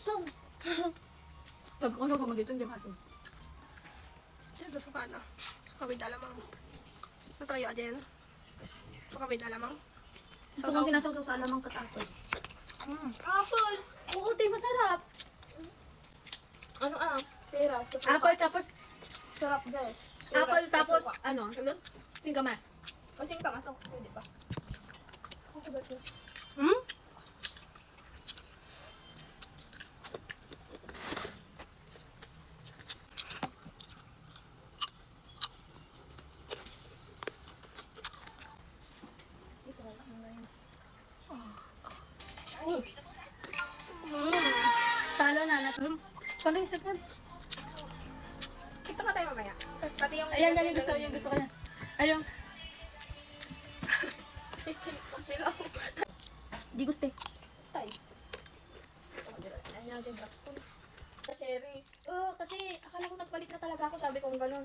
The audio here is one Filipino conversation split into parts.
Asam! Pag ko gumagito, hindi masin. Diyan, suka na. Suka with alamang. Natrayo din. Suka with alamang. Gusto kong sinasawsaw sa alamang katapos. Apple! Oo, te, masarap. Ano pera. Apple tapos, Sarap, guys. apple tapos, ano? Singkamas. Kasing ka, masok. Pwede pa. Okay ba ito? Hmm? Talo na natin. Paano yung second? Ito ka tayo mamaya. Tapos pati yung... Ayan, yan yung gusto ko niya. Ayun. Di gusto eh. Tay. Ayan natin Braxton. Sherry. Oo, kasi akala ko nagpalit na talaga ako. Sabi kong ganun.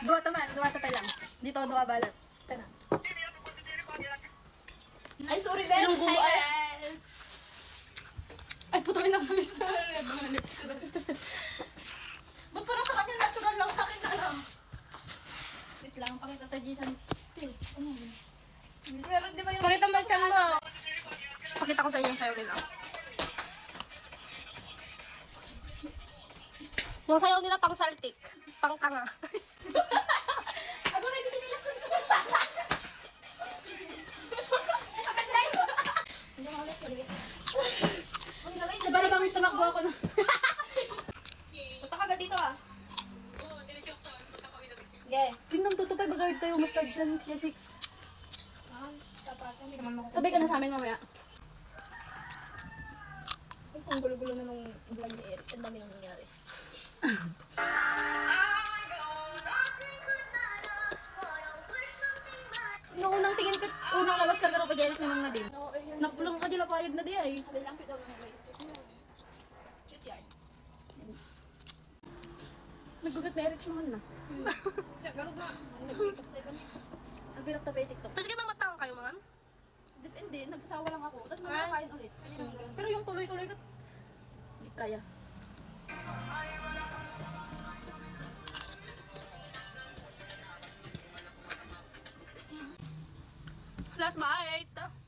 Dua pa lang. Dito, dua balat. Ito na. Ay, sorry, guys. Ilunggo Hi, ay. guys. Ay, puto rin ang lips na. Ba't parang sa kanya natural lang, sa akin na lang. Wait lang, pakita tayo dyan. Pero di ba yung... Pakita mo yung tiyan mo. Pakita ko sa inyo yung sayaw nila. Yung sayaw nila pang saltik. Pang tanga. Ako na, hindi nila sunod. Hindi mo ulit, sige. Para bang tumakbo ako na. Punta ka agad dito Yeah. Kingdom tutupay, bagay tayo mag-tag dyan, siya 6. Sapato, hindi naman makukuha. Sabay ka na sa amin mamaya. Ang gulo-gulo na nung vlog ni Eric. Ang dami nang nangyari. Noong unang tingin ko, unang lawas ka pero pagenak naman na din. No, ayun. Napulong ka dila payag na di ay. Alin lang kita mga guys. Cute yarn. Naggugat na Eric naman na. Kaya garod na. Nagpipas na kami. Nagbirak na pa yung TikTok. Tapos kayo matang kayo mga? Hindi, nagsasawa lang ako. Tapos Ay. makakain ulit. Pero yung tuloy-tuloy ko, hindi kaya. Last bite.